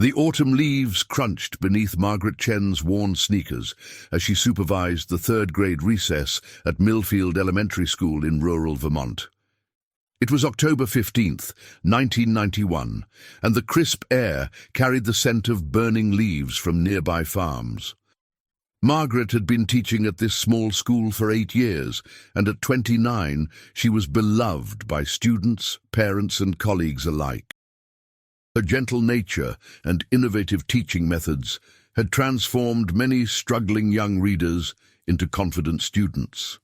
The autumn leaves crunched beneath Margaret Chen's worn sneakers as she supervised the third-grade recess at Millfield Elementary School in rural Vermont. It was October 15th, 1991, and the crisp air carried the scent of burning leaves from nearby farms. Margaret had been teaching at this small school for 8 years, and at 29 she was beloved by students, parents and colleagues alike. Her gentle nature and innovative teaching methods had transformed many struggling young readers into confident students.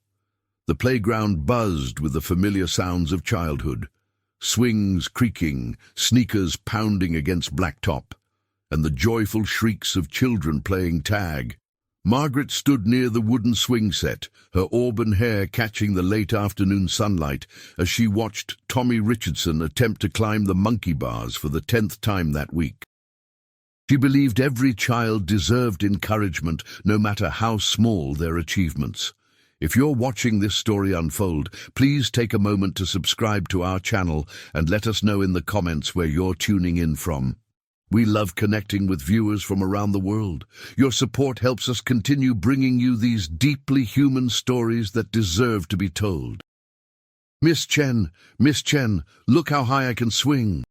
The playground buzzed with the familiar sounds of childhood, swings creaking, sneakers pounding against blacktop, and the joyful shrieks of children playing tag. Margaret stood near the wooden swing set, her auburn hair catching the late afternoon sunlight as she watched Tommy Richardson attempt to climb the monkey bars for the 10th time that week. She believed every child deserved encouragement, no matter how small their achievements. If you're watching this story unfold, please take a moment to subscribe to our channel and let us know in the comments where you're tuning in from. We love connecting with viewers from around the world. Your support helps us continue bringing you these deeply human stories that deserve to be told. Miss Chen, look how high I can swing,"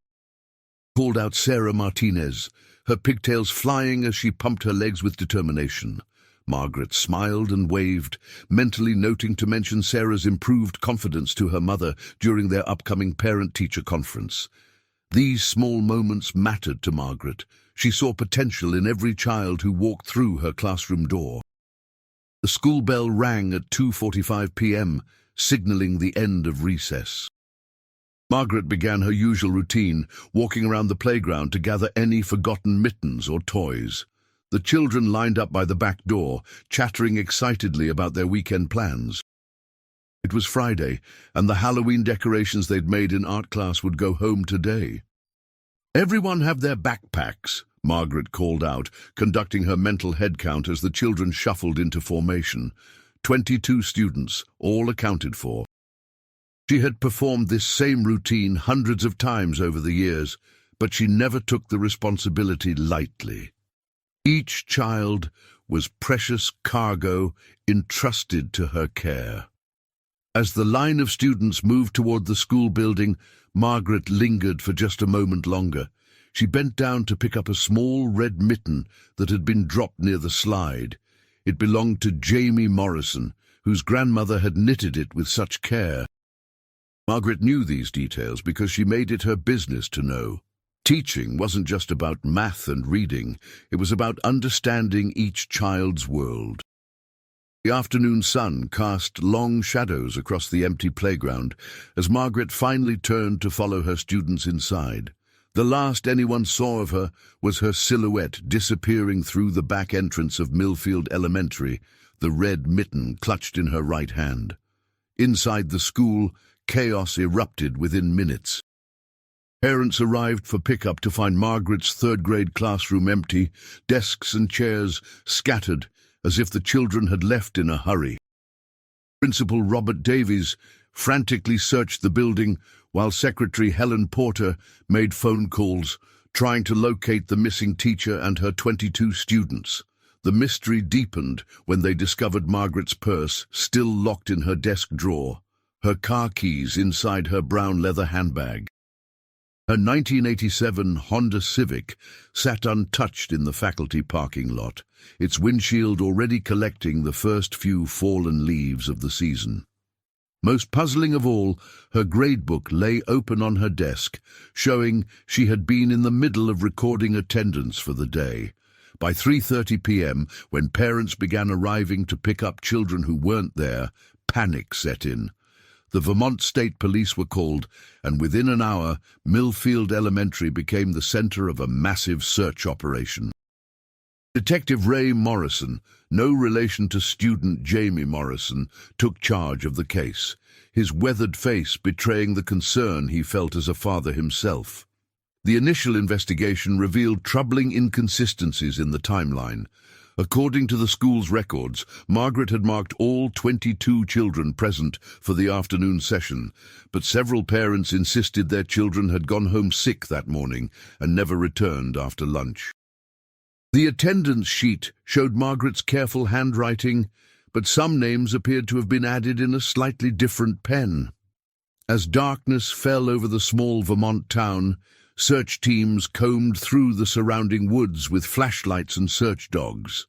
called out Sarah Martinez, her pigtails flying as she pumped her legs with determination. Margaret smiled and waved, mentally noting to mention Sarah's improved confidence to her mother during their upcoming parent-teacher conference. These small moments mattered to Margaret. She saw potential in every child who walked through her classroom door. The school bell rang at 2:45 p.m., signaling the end of recess. Margaret began her usual routine, walking around the playground to gather any forgotten mittens or toys. The children lined up by the back door, chattering excitedly about their weekend plans. It was Friday, and the Halloween decorations they'd made in art class would go home today. "Everyone have their backpacks," Margaret called out, conducting her mental head count as the children shuffled into formation. 22 students, all accounted for. She had performed this same routine hundreds of times over the years, but she never took the responsibility lightly. Each child was precious cargo entrusted to her care. As the line of students moved toward the school building, Margaret lingered for just a moment longer. She bent down to pick up a small red mitten that had been dropped near the slide. It belonged to Jamie Morrison, whose grandmother had knitted it with such care. Margaret knew these details because she made it her business to know. Teaching wasn't just about math and reading, it was about understanding each child's world. The afternoon sun cast long shadows across the empty playground as Margaret finally turned to follow her students inside. The last anyone saw of her was her silhouette disappearing through the back entrance of Millfield Elementary, the red mitten clutched in her right hand. Inside the school, chaos erupted within minutes. Parents arrived for pickup to find Margaret's third-grade classroom empty, desks and chairs scattered, as if the children had left in a hurry. Principal Robert Davies frantically searched the building while Secretary Helen Porter made phone calls, trying to locate the missing teacher and her 22 students. The mystery deepened when they discovered Margaret's purse still locked in her desk drawer, her car keys inside her brown leather handbag. Her 1987 Honda Civic sat untouched in the faculty parking lot, its windshield already collecting the first few fallen leaves of the season. Most puzzling of all, her gradebook lay open on her desk, showing she had been in the middle of recording attendance for the day. By 3:30 p.m., when parents began arriving to pick up children who weren't there, panic set in. The Vermont State Police were called, and within an hour, Millfield Elementary became the center of a massive search operation. Detective Ray Morrison, no relation to student Jamie Morrison, took charge of the case, his weathered face betraying the concern he felt as a father himself. The initial investigation revealed troubling inconsistencies in the timeline. According to the school's records, Margaret had marked all 22 children present for the afternoon session, but several parents insisted their children had gone home sick that morning and never returned after lunch. The attendance sheet showed Margaret's careful handwriting, but some names appeared to have been added in a slightly different pen. As darkness fell over the small Vermont town, search teams combed through the surrounding woods with flashlights and search dogs.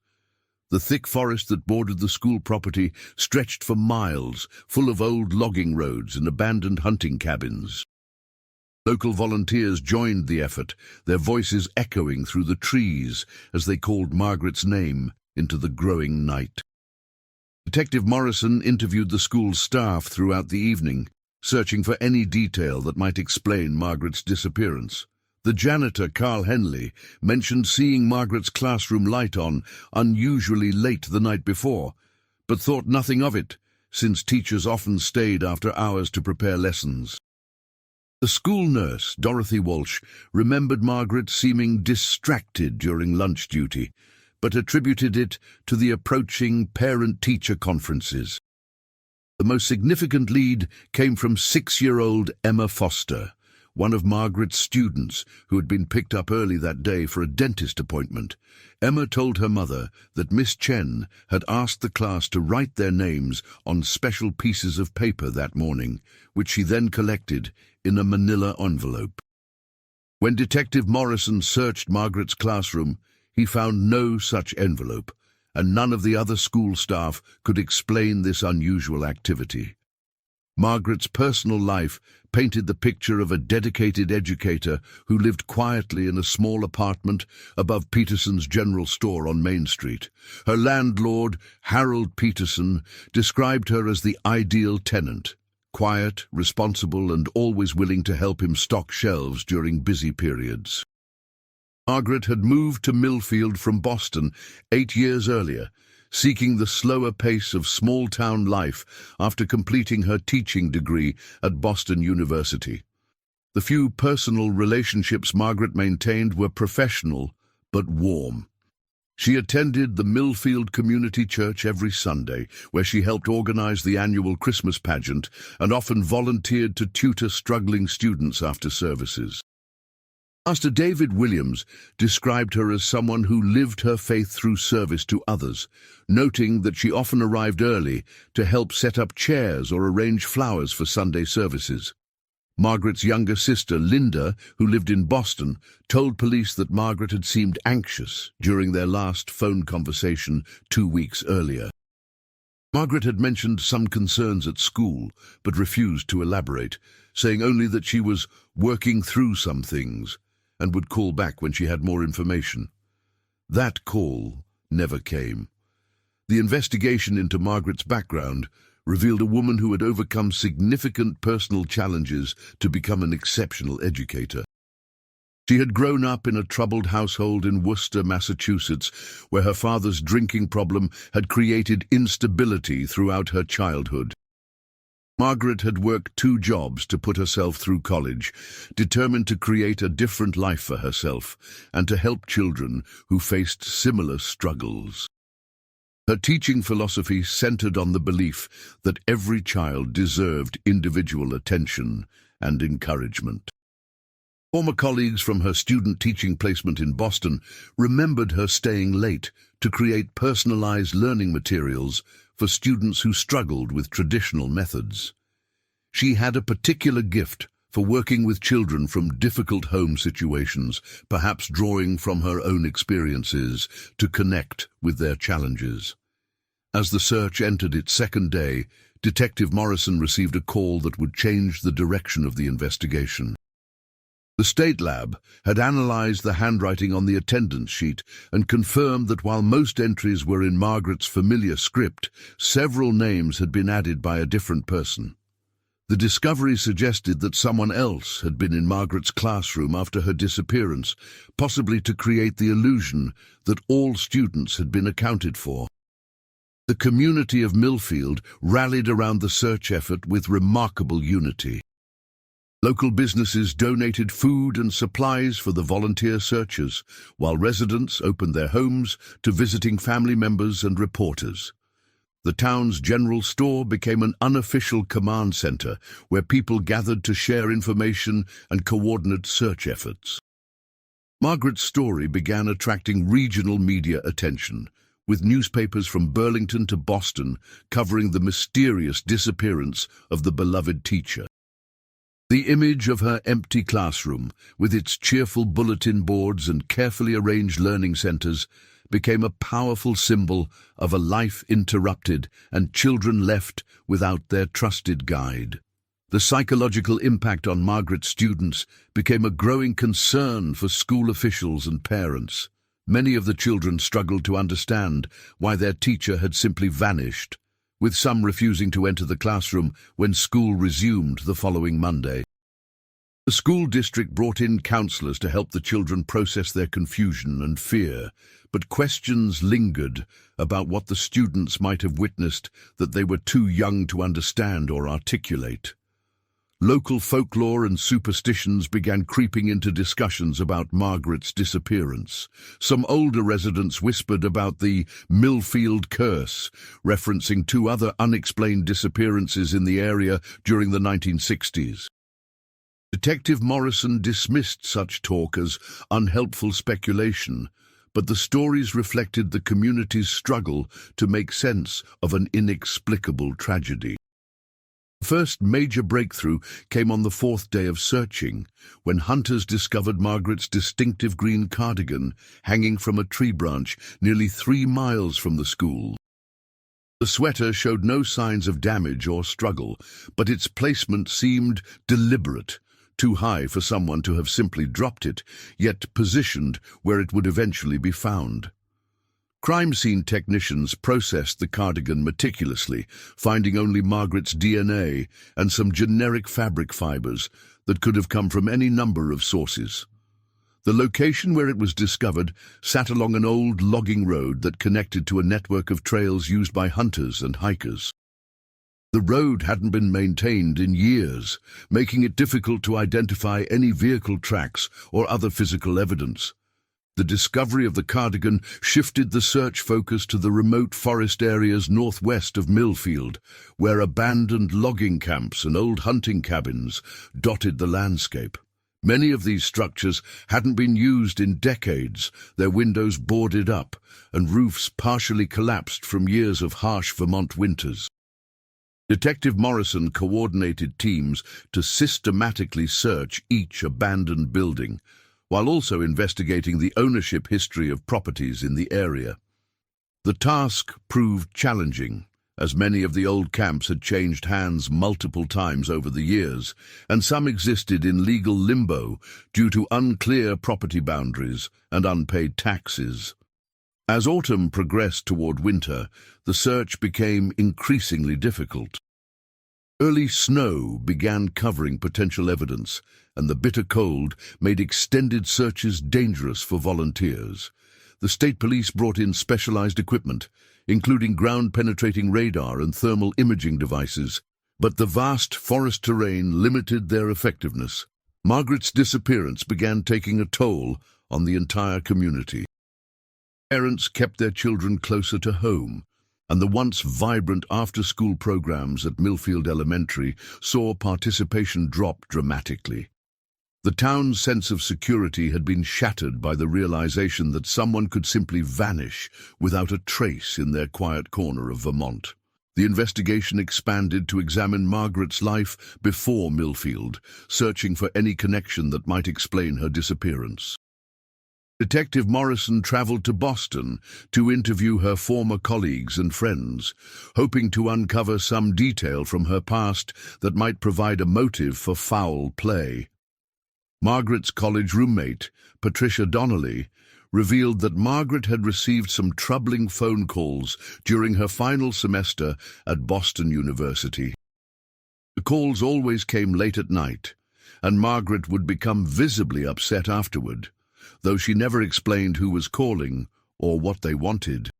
The thick forest that bordered the school property stretched for miles, full of old logging roads and abandoned hunting cabins. Local volunteers joined the effort, their voices echoing through the trees as they called Margaret's name into the growing night. Detective Morrison interviewed the school's staff throughout the evening, searching for any detail that might explain Margaret's disappearance. The janitor, Carl Henley, mentioned seeing Margaret's classroom light on unusually late the night before, but thought nothing of it, since teachers often stayed after hours to prepare lessons. The school nurse, Dorothy Walsh, remembered Margaret seeming distracted during lunch duty, but attributed it to the approaching parent-teacher conferences. The most significant lead came from 6-year-old Emma Foster, one of Margaret's students who had been picked up early that day for a dentist appointment. Emma told her mother that Miss Chen had asked the class to write their names on special pieces of paper that morning, which she then collected in a manila envelope. When Detective Morrison searched Margaret's classroom, he found no such envelope, and none of the other school staff could explain this unusual activity. Margaret's personal life painted the picture of a dedicated educator who lived quietly in a small apartment above Peterson's general store on Main Street. Her landlord, Harold Peterson, described her as the ideal tenant, quiet, responsible, and always willing to help him stock shelves during busy periods. Margaret had moved to Millfield from Boston 8 years earlier, seeking the slower pace of small-town life after completing her teaching degree at Boston University. The few personal relationships Margaret maintained were professional but warm. She attended the Millfield Community Church every Sunday, where she helped organize the annual Christmas pageant and often volunteered to tutor struggling students after services. Pastor David Williams described her as someone who lived her faith through service to others, noting that she often arrived early to help set up chairs or arrange flowers for Sunday services. Margaret's younger sister, Linda, who lived in Boston, told police that Margaret had seemed anxious during their last phone conversation 2 weeks earlier. Margaret had mentioned some concerns at school, but refused to elaborate, saying only that she was working through some things and would call back when she had more information. That call never came. The investigation into Margaret's background revealed a woman who had overcome significant personal challenges to become an exceptional educator. She had grown up in a troubled household in Worcester, Massachusetts, where her father's drinking problem had created instability throughout her childhood. Margaret had worked 2 jobs to put herself through college, determined to create a different life for herself and to help children who faced similar struggles. Her teaching philosophy centered on the belief that every child deserved individual attention and encouragement. Former colleagues from her student teaching placement in Boston remembered her staying late to create personalized learning materials for students who struggled with traditional methods. She had a particular gift for working with children from difficult home situations, perhaps drawing from her own experiences to connect with their challenges. As the search entered its 2nd day, Detective Morrison received a call that would change the direction of the investigation. The state lab had analyzed the handwriting on the attendance sheet and confirmed that while most entries were in Margaret's familiar script, several names had been added by a different person. The discovery suggested that someone else had been in Margaret's classroom after her disappearance, possibly to create the illusion that all students had been accounted for. The community of Millfield rallied around the search effort with remarkable unity. Local businesses donated food and supplies for the volunteer searchers, while residents opened their homes to visiting family members and reporters. The town's general store became an unofficial command center where people gathered to share information and coordinate search efforts. Margaret's story began attracting regional media attention, with newspapers from Burlington to Boston covering the mysterious disappearance of the beloved teacher. The image of her empty classroom, with its cheerful bulletin boards and carefully arranged learning centers, became a powerful symbol of a life interrupted and children left without their trusted guide. The psychological impact on Margaret's students became a growing concern for school officials and parents. Many of the children struggled to understand why their teacher had simply vanished, with some refusing to enter the classroom when school resumed the following Monday. The school district brought in counselors to help the children process their confusion and fear, but questions lingered about what the students might have witnessed that they were too young to understand or articulate. Local folklore and superstitions began creeping into discussions about Margaret's disappearance. Some older residents whispered about the Millfield curse, referencing two other unexplained disappearances in the area during the 1960s. Detective Morrison dismissed such talk as unhelpful speculation, but the stories reflected the community's struggle to make sense of an inexplicable tragedy. The first major breakthrough came on the fourth day of searching, when hunters discovered Margaret's distinctive green cardigan hanging from a tree branch nearly 3 miles from the school. The sweater showed no signs of damage or struggle, but its placement seemed deliberate, too high for someone to have simply dropped it, yet positioned where it would eventually be found. Crime scene technicians processed the cardigan meticulously, finding only Margaret's DNA and some generic fabric fibers that could have come from any number of sources. The location where it was discovered sat along an old logging road that connected to a network of trails used by hunters and hikers. The road hadn't been maintained in years, making it difficult to identify any vehicle tracks or other physical evidence. The discovery of the cardigan shifted the search focus to the remote forest areas northwest of Millfield, where abandoned logging camps and old hunting cabins dotted the landscape. Many of these structures hadn't been used in decades, their windows boarded up and roofs partially collapsed from years of harsh Vermont winters. Detective Morrison coordinated teams to systematically search each abandoned building, while also investigating the ownership history of properties in the area. The task proved challenging, as many of the old camps had changed hands multiple times over the years, and some existed in legal limbo due to unclear property boundaries and unpaid taxes. As autumn progressed toward winter, the search became increasingly difficult. Early snow began covering potential evidence, and the bitter cold made extended searches dangerous for volunteers. The state police brought in specialized equipment, including ground-penetrating radar and thermal imaging devices, but the vast forest terrain limited their effectiveness. Margaret's disappearance began taking a toll on the entire community. Parents kept their children closer to home, and the once vibrant after-school programs at Millfield Elementary saw participation drop dramatically. The town's sense of security had been shattered by the realization that someone could simply vanish without a trace in their quiet corner of Vermont. The investigation expanded to examine Margaret's life before Millfield, searching for any connection that might explain her disappearance. Detective Morrison traveled to Boston to interview her former colleagues and friends, hoping to uncover some detail from her past that might provide a motive for foul play. Margaret's college roommate, Patricia Donnelly, revealed that Margaret had received some troubling phone calls during her final semester at Boston University. The calls always came late at night, and Margaret would become visibly upset afterward, though she never explained who was calling or what they wanted.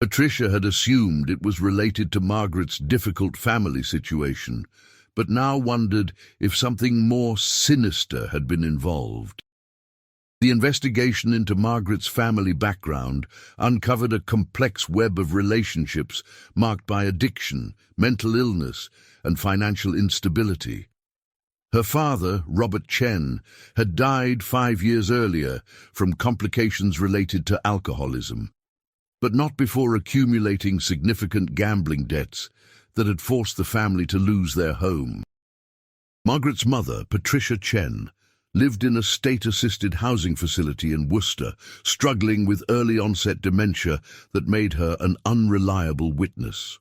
Patricia had assumed it was related to Margaret's difficult family situation, but now wondered if something more sinister had been involved. The investigation into Margaret's family background uncovered a complex web of relationships marked by addiction, mental illness, and financial instability. Her father, Robert Chen, had died 5 years earlier from complications related to alcoholism, but not before accumulating significant gambling debts that had forced the family to lose their home. Margaret's mother, Patricia Chen, lived in a state-assisted housing facility in Worcester, struggling with early-onset dementia that made her an unreliable witness.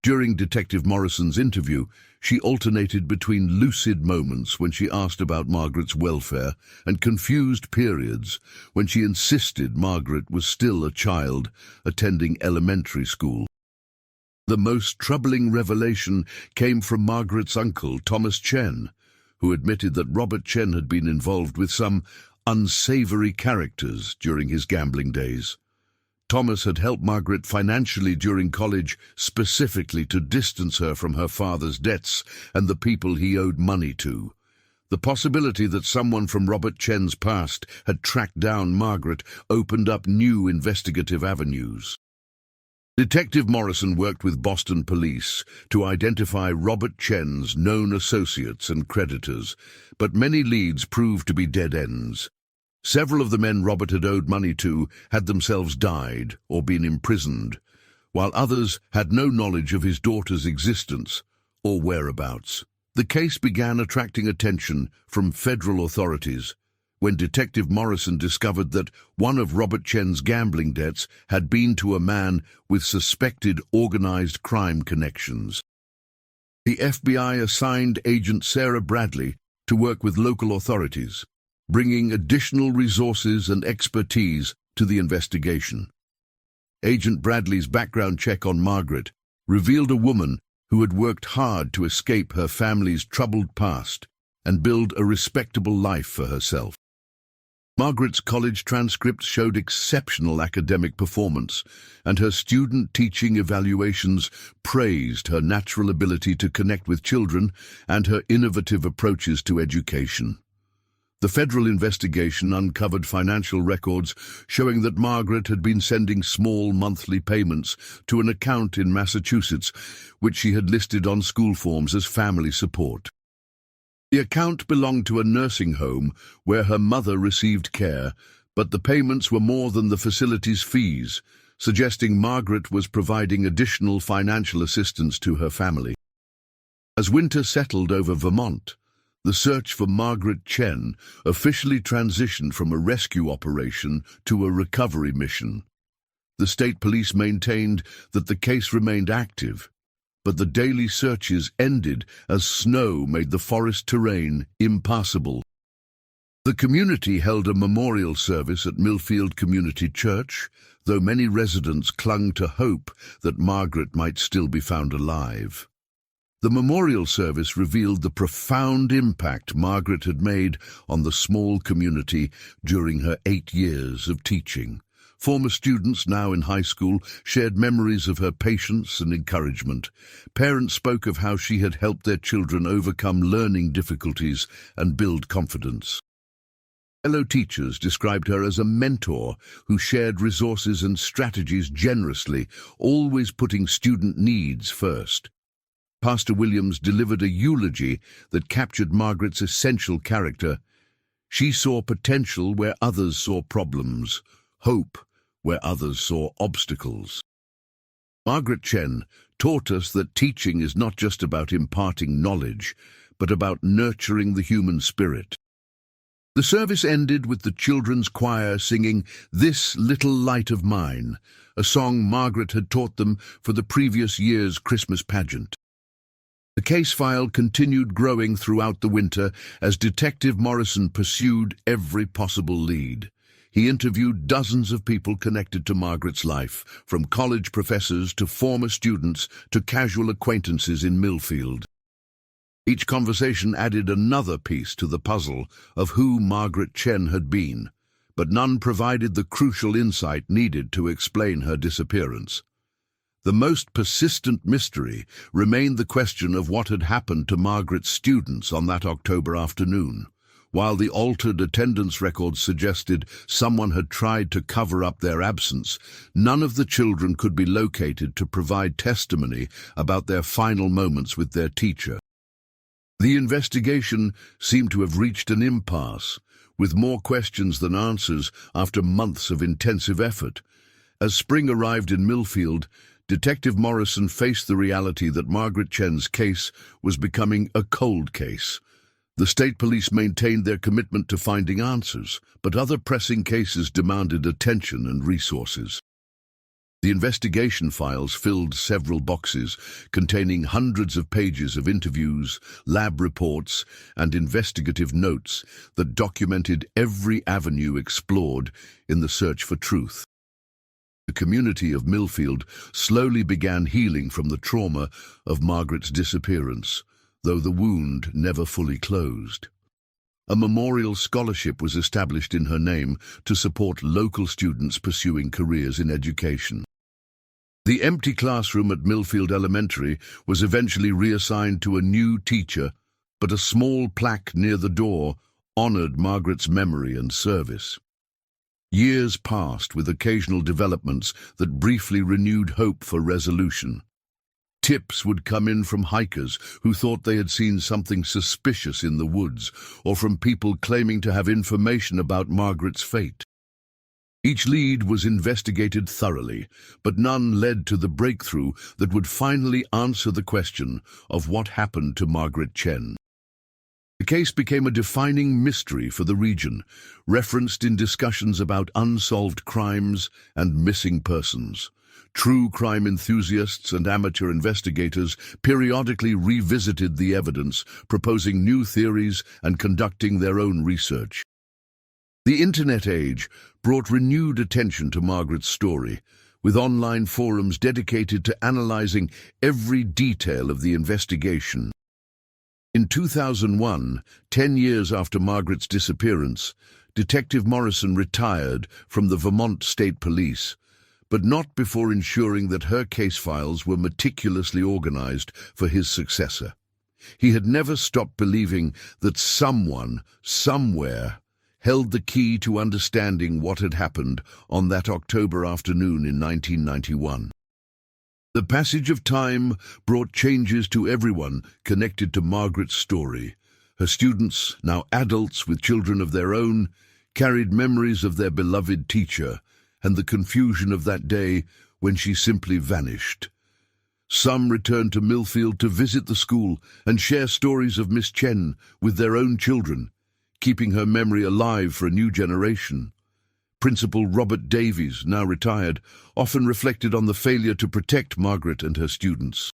During Detective Morrison's interview, she alternated between lucid moments when she asked about Margaret's welfare and confused periods when she insisted Margaret was still a child attending elementary school. The most troubling revelation came from Margaret's uncle, Thomas Chen, who admitted that Robert Chen had been involved with some unsavory characters during his gambling days. Thomas had helped Margaret financially during college, specifically to distance her from her father's debts and the people he owed money to. The possibility that someone from Robert Chen's past had tracked down Margaret opened up new investigative avenues. Detective Morrison worked with Boston police to identify Robert Chen's known associates and creditors, but many leads proved to be dead ends. Several of the men Robert had owed money to had themselves died or been imprisoned, while others had no knowledge of his daughter's existence or whereabouts. The case began attracting attention from federal authorities when Detective Morrison discovered that one of Robert Chen's gambling debts had been to a man with suspected organized crime connections. The FBI assigned Agent Sarah Bradley to work with local authorities, bringing additional resources and expertise to the investigation. Agent Bradley's background check on Margaret revealed a woman who had worked hard to escape her family's troubled past and build a respectable life for herself. Margaret's college transcripts showed exceptional academic performance, and her student teaching evaluations praised her natural ability to connect with children and her innovative approaches to education. The federal investigation uncovered financial records showing that Margaret had been sending small monthly payments to an account in Massachusetts, which she had listed on school forms as family support. The account belonged to a nursing home where her mother received care, but the payments were more than the facility's fees, suggesting Margaret was providing additional financial assistance to her family. As winter settled over Vermont, the search for Margaret Chen officially transitioned from a rescue operation to a recovery mission. The state police maintained that the case remained active, but the daily searches ended as snow made the forest terrain impassable. The community held a memorial service at Millfield Community Church, though many residents clung to hope that Margaret might still be found alive. The memorial service revealed the profound impact Margaret had made on the small community during her 8 years of teaching. Former students, now in high school, shared memories of her patience and encouragement. Parents spoke of how she had helped their children overcome learning difficulties and build confidence. Fellow teachers described her as a mentor who shared resources and strategies generously, always putting student needs first. Pastor Williams delivered a eulogy that captured Margaret's essential character. She saw potential where others saw problems, hope where others saw obstacles. Margaret Chen taught us that teaching is not just about imparting knowledge, but about nurturing the human spirit. The service ended with the children's choir singing "This Little Light of Mine," a song Margaret had taught them for the previous year's Christmas pageant. The case file continued growing throughout the winter as Detective Morrison pursued every possible lead. He interviewed dozens of people connected to Margaret's life, from college professors to former students to casual acquaintances in Millfield. Each conversation added another piece to the puzzle of who Margaret Chen had been, but none provided the crucial insight needed to explain her disappearance. The most persistent mystery remained the question of what had happened to Margaret's students on that October afternoon. While the altered attendance records suggested someone had tried to cover up their absence, none of the children could be located to provide testimony about their final moments with their teacher. The investigation seemed to have reached an impasse, with more questions than answers after months of intensive effort. As spring arrived in Millfield, Detective Morrison faced the reality that Margaret Chen's case was becoming a cold case. The state police maintained their commitment to finding answers, but other pressing cases demanded attention and resources. The investigation files filled several boxes containing hundreds of pages of interviews, lab reports, and investigative notes that documented every avenue explored in the search for truth. The community of Millfield slowly began healing from the trauma of Margaret's disappearance, though the wound never fully closed. A memorial scholarship was established in her name to support local students pursuing careers in education. The empty classroom at Millfield Elementary was eventually reassigned to a new teacher, but a small plaque near the door honored Margaret's memory and service. Years passed with occasional developments that briefly renewed hope for resolution. Tips would come in from hikers who thought they had seen something suspicious in the woods, or from people claiming to have information about Margaret's fate. Each lead was investigated thoroughly, but none led to the breakthrough that would finally answer the question of what happened to Margaret Chen. The case became a defining mystery for the region, referenced in discussions about unsolved crimes and missing persons. True crime enthusiasts and amateur investigators periodically revisited the evidence, proposing new theories and conducting their own research. The Internet age brought renewed attention to Margaret's story, with online forums dedicated to analyzing every detail of the investigation. In 2001, 10 years after Margaret's disappearance, Detective Morrison retired from the Vermont State Police, but not before ensuring that her case files were meticulously organized for his successor. He had never stopped believing that someone, somewhere, held the key to understanding what had happened on that October afternoon in 1991. The passage of time brought changes to everyone connected to Margaret's story. Her students, now adults with children of their own, carried memories of their beloved teacher and the confusion of that day when she simply vanished. Some returned to Millfield to visit the school and share stories of Miss Chen with their own children, keeping her memory alive for a new generation. Principal Robert Davies, now retired, often reflected on the failure to protect Margaret and her students.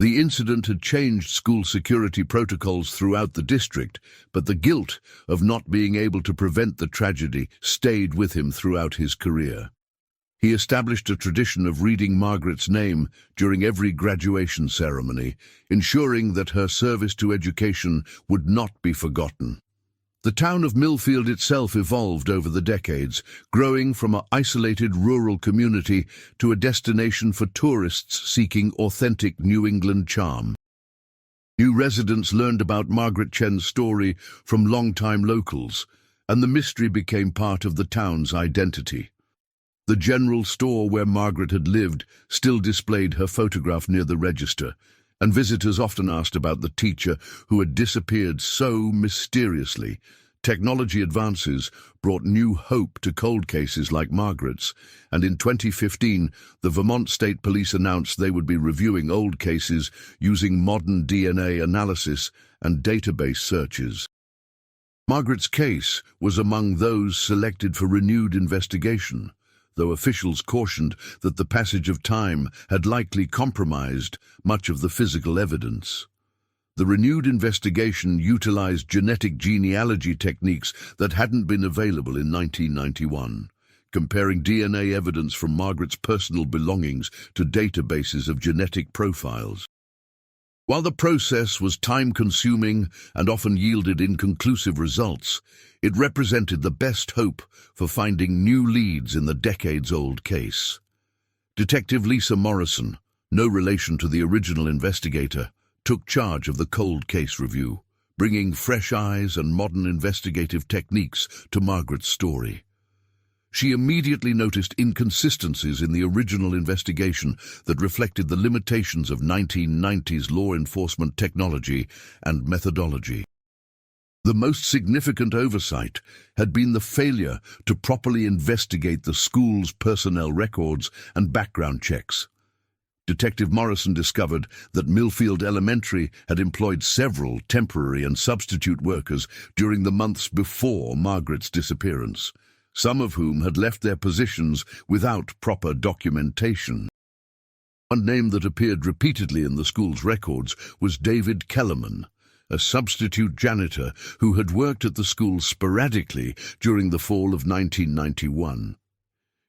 The incident had changed school security protocols throughout the district, but the guilt of not being able to prevent the tragedy stayed with him throughout his career. He established a tradition of reading Margaret's name during every graduation ceremony, ensuring that her service to education would not be forgotten. The town of Millfield itself evolved over the decades, growing from an isolated rural community to a destination for tourists seeking authentic New England charm. New residents learned about Margaret Chen's story from longtime locals, and the mystery became part of the town's identity. The general store where Margaret had lived still displayed her photograph near the register, and visitors often asked about the teacher who had disappeared so mysteriously. Technology advances brought new hope to cold cases like Margaret's, and in 2015, the Vermont State Police announced they would be reviewing old cases using modern DNA analysis and database searches. Margaret's case was among those selected for renewed investigation, though officials cautioned that the passage of time had likely compromised much of the physical evidence. The renewed investigation utilized genetic genealogy techniques that hadn't been available in 1991, comparing DNA evidence from Margaret's personal belongings to databases of genetic profiles. While the process was time-consuming and often yielded inconclusive results, it represented the best hope for finding new leads in the decades-old case. Detective Lisa Morrison, no relation to the original investigator, took charge of the cold case review, bringing fresh eyes and modern investigative techniques to Margaret's story. She immediately noticed inconsistencies in the original investigation that reflected the limitations of 1990s law enforcement technology and methodology. The most significant oversight had been the failure to properly investigate the school's personnel records and background checks. Detective Morrison discovered that Millfield Elementary had employed several temporary and substitute workers during the months before Margaret's disappearance, some of whom had left their positions without proper documentation. One name that appeared repeatedly in the school's records was David Kellerman, a substitute janitor who had worked at the school sporadically during the fall of 1991.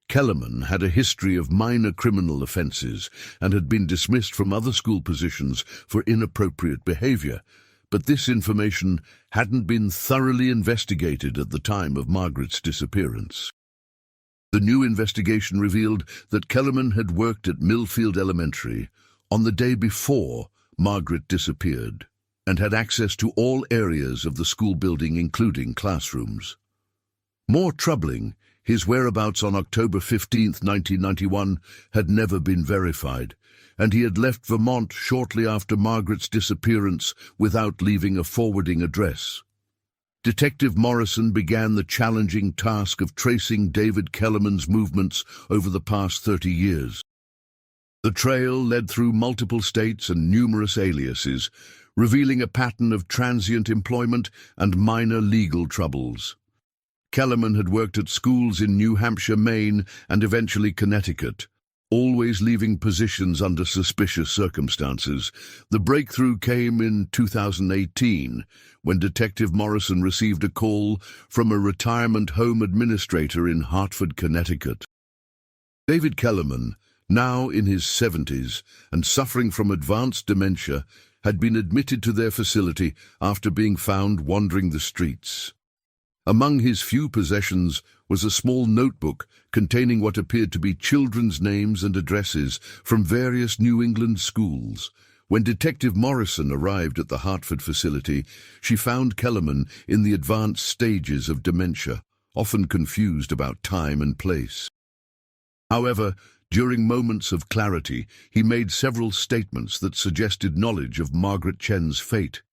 Kellerman had a history of minor criminal offences and had been dismissed from other school positions for inappropriate behaviour, but this information hadn't been thoroughly investigated at the time of Margaret's disappearance. The new investigation revealed that Kellerman had worked at Millfield Elementary on the day before Margaret disappeared and had access to all areas of the school building, including classrooms. More troubling, his whereabouts on October 15, 1991, had never been verified, and he had left Vermont shortly after Margaret's disappearance without leaving a forwarding address. Detective Morrison began the challenging task of tracing David Kellerman's movements over the past 30 years. The trail led through multiple states and numerous aliases, revealing a pattern of transient employment and minor legal troubles. Kellerman had worked at schools in New Hampshire, Maine, and eventually Connecticut, always leaving positions under suspicious circumstances. The breakthrough came in 2018, when Detective Morrison received a call from a retirement home administrator in Hartford, Connecticut. David Kellerman, now in his 70s and suffering from advanced dementia, had been admitted to their facility after being found wandering the streets. Among his few possessions was a small notebook containing what appeared to be children's names and addresses from various New England schools. When Detective Morrison arrived at the Hartford facility, she found Kellerman in the advanced stages of dementia, often confused about time and place. However, during moments of clarity, he made several statements that suggested knowledge of Margaret Chen's fate.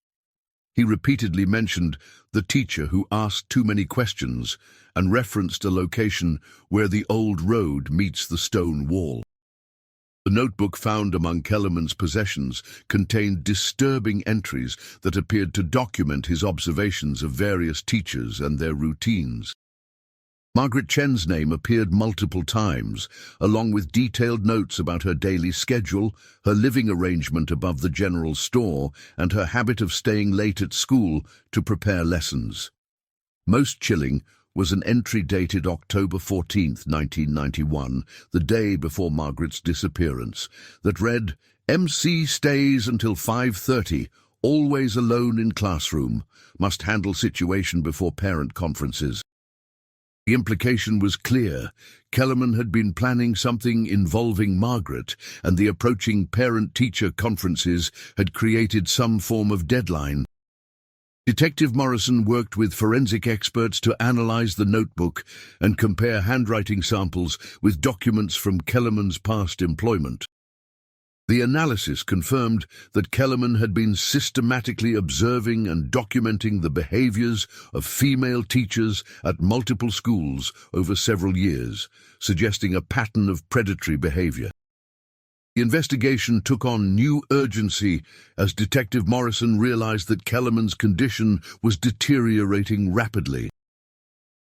He repeatedly mentioned the teacher who asked too many questions and referenced a location where the old road meets the stone wall. The notebook found among Kellerman's possessions contained disturbing entries that appeared to document his observations of various teachers and their routines. Margaret Chen's name appeared multiple times, along with detailed notes about her daily schedule, her living arrangement above the general store, and her habit of staying late at school to prepare lessons. Most chilling was an entry dated October 14, 1991, the day before Margaret's disappearance, that read, "MC stays until 5:30, always alone in classroom, must handle situation before parent conferences." The implication was clear. Kellerman had been planning something involving Margaret, and the approaching parent-teacher conferences had created some form of deadline. Detective Morrison worked with forensic experts to analyze the notebook and compare handwriting samples with documents from Kellerman's past employment. The analysis confirmed that Kellerman had been systematically observing and documenting the behaviors of female teachers at multiple schools over several years, suggesting a pattern of predatory behavior. The investigation took on new urgency as Detective Morrison realized that Kellerman's condition was deteriorating rapidly.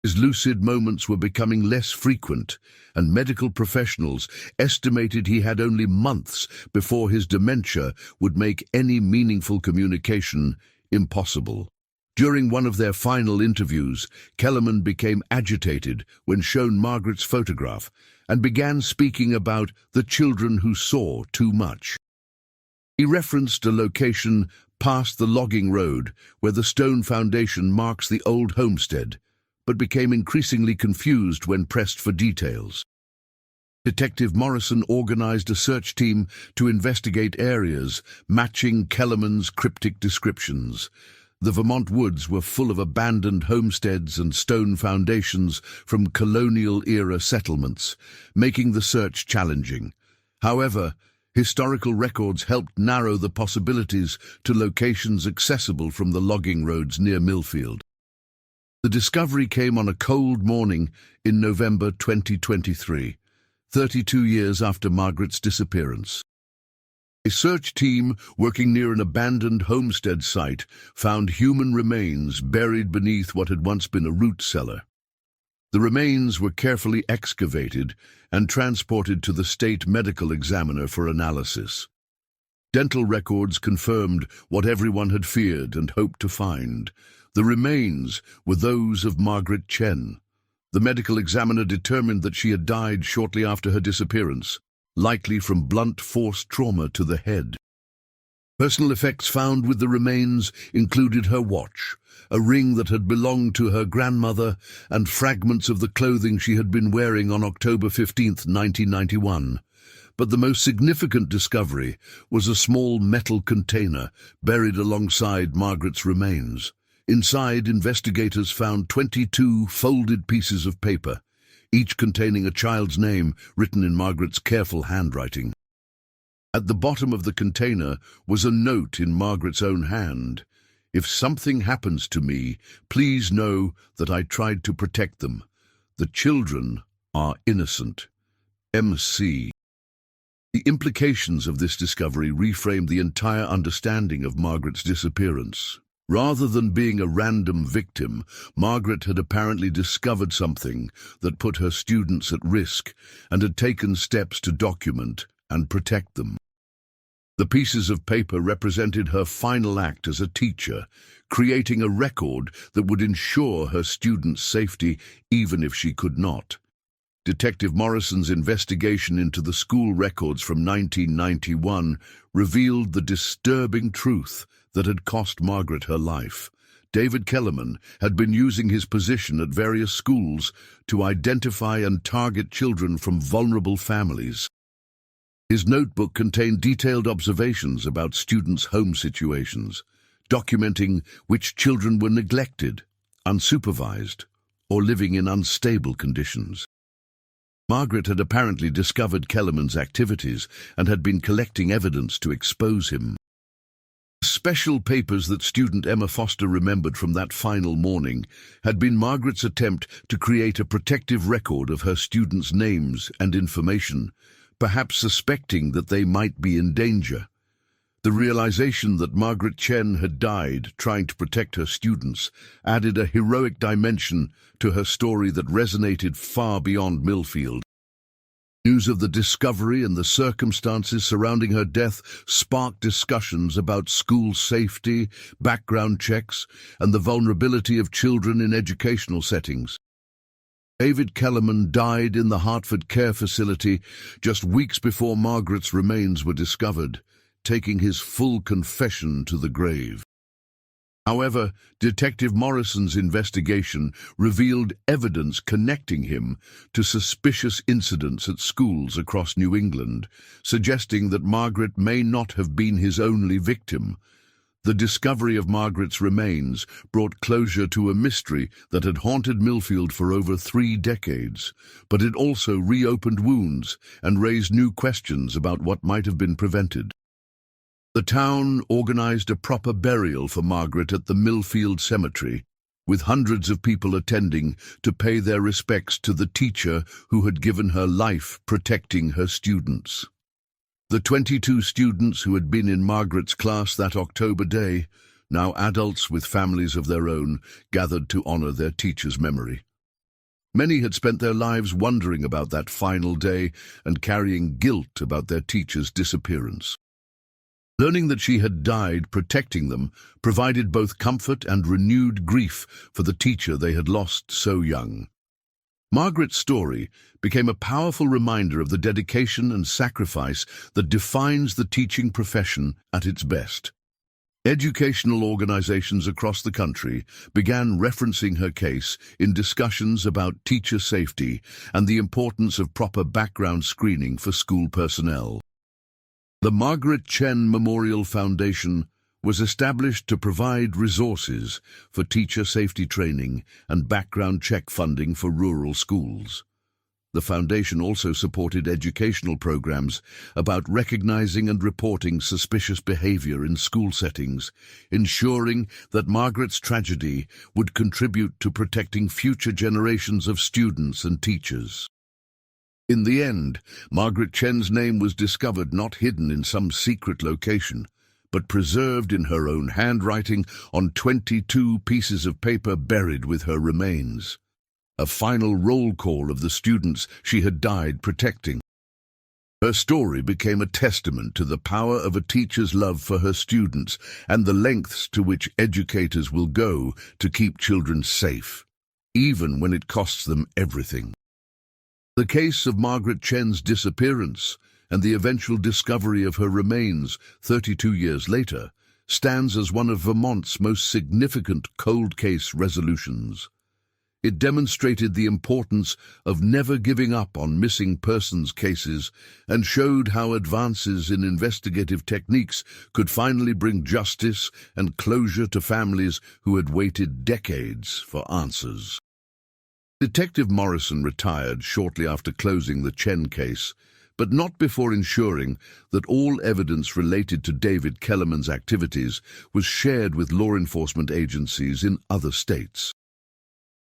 His lucid moments were becoming less frequent, and medical professionals estimated he had only months before his dementia would make any meaningful communication impossible. During one of their final interviews, Kellerman became agitated when shown Margaret's photograph and began speaking about the children who saw too much. He referenced a location past the logging road where the stone foundation marks the old homestead, but became increasingly confused when pressed for details. Detective Morrison organized a search team to investigate areas matching Kellerman's cryptic descriptions. The Vermont woods were full of abandoned homesteads and stone foundations from colonial-era settlements, making the search challenging. However, historical records helped narrow the possibilities to locations accessible from the logging roads near Millfield. The discovery came on a cold morning in November 2023, 32 years after Margaret's disappearance. A search team working near an abandoned homestead site found human remains buried beneath what had once been a root cellar. The remains were carefully excavated and transported to the state medical examiner for analysis. Dental records confirmed what everyone had feared and hoped to find. The remains were those of Margaret Chen. The medical examiner determined that she had died shortly after her disappearance, likely from blunt force trauma to the head. Personal effects found with the remains included her watch, a ring that had belonged to her grandmother, and fragments of the clothing she had been wearing on October 15, 1991. But the most significant discovery was a small metal container buried alongside Margaret's remains. Inside, investigators found 22 folded pieces of paper, each containing a child's name written in Margaret's careful handwriting. At the bottom of the container was a note in Margaret's own hand. "If something happens to me, please know that I tried to protect them. The children are innocent. MC." The implications of this discovery reframed the entire understanding of Margaret's disappearance. Rather than being a random victim, Margaret had apparently discovered something that put her students at risk and had taken steps to document and protect them. The pieces of paper represented her final act as a teacher, creating a record that would ensure her students' safety even if she could not. Detective Morrison's investigation into the school records from 1991 revealed the disturbing truth that had cost Margaret her life. David Kellerman had been using his position at various schools to identify and target children from vulnerable families. His notebook contained detailed observations about students' home situations, documenting which children were neglected, unsupervised, or living in unstable conditions. Margaret had apparently discovered Kellerman's activities and had been collecting evidence to expose him. Special papers that student Emma Foster remembered from that final morning had been Margaret's attempt to create a protective record of her students' names and information, perhaps suspecting that they might be in danger. The realization that Margaret Chen had died trying to protect her students added a heroic dimension to her story that resonated far beyond Millfield. News of the discovery and the circumstances surrounding her death sparked discussions about school safety, background checks, and the vulnerability of children in educational settings. David Kellerman died in the Hartford Care Facility just weeks before Margaret's remains were discovered, taking his full confession to the grave. However, Detective Morrison's investigation revealed evidence connecting him to suspicious incidents at schools across New England, suggesting that Margaret may not have been his only victim. The discovery of Margaret's remains brought closure to a mystery that had haunted Millfield for over 3 decades, but it also reopened wounds and raised new questions about what might have been prevented. The town organized a proper burial for Margaret at the Millfield Cemetery, with hundreds of people attending to pay their respects to the teacher who had given her life protecting her students. The 22 students who had been in Margaret's class that October day, now adults with families of their own, gathered to honor their teacher's memory. Many had spent their lives wondering about that final day and carrying guilt about their teacher's disappearance. Learning that she had died protecting them provided both comfort and renewed grief for the teacher they had lost so young. Margaret's story became a powerful reminder of the dedication and sacrifice that defines the teaching profession at its best. Educational organizations across the country began referencing her case in discussions about teacher safety and the importance of proper background screening for school personnel. The Margaret Chen Memorial Foundation was established to provide resources for teacher safety training and background check funding for rural schools. The foundation also supported educational programs about recognizing and reporting suspicious behavior in school settings, ensuring that Margaret's tragedy would contribute to protecting future generations of students and teachers. In the end, Margaret Chen's name was discovered not hidden in some secret location, but preserved in her own handwriting on 22 pieces of paper buried with her remains. A final roll call of the students she had died protecting. Her story became a testament to the power of a teacher's love for her students and the lengths to which educators will go to keep children safe, even when it costs them everything. The case of Margaret Chen's disappearance and the eventual discovery of her remains 32 years later stands as one of Vermont's most significant cold case resolutions. It demonstrated the importance of never giving up on missing persons cases and showed how advances in investigative techniques could finally bring justice and closure to families who had waited decades for answers. Detective Morrison retired shortly after closing the Chen case, but not before ensuring that all evidence related to David Kellerman's activities was shared with law enforcement agencies in other states.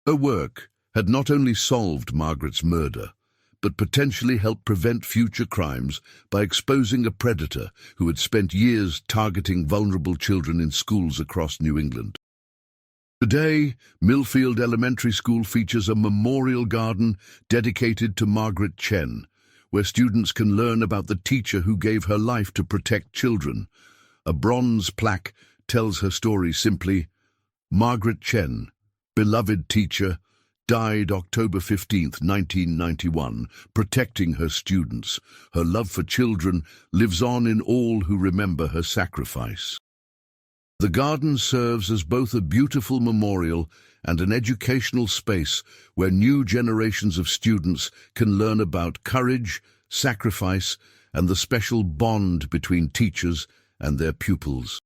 Her work had not only solved Margaret's murder, but potentially helped prevent future crimes by exposing a predator who had spent years targeting vulnerable children in schools across New England. Today, Millfield Elementary School features a memorial garden dedicated to Margaret Chen, where students can learn about the teacher who gave her life to protect children. A bronze plaque tells her story simply: Margaret Chen, beloved teacher, died October 15, 1991, protecting her students. Her love for children lives on in all who remember her sacrifice. The garden serves as both a beautiful memorial and an educational space where new generations of students can learn about courage, sacrifice, and the special bond between teachers and their pupils.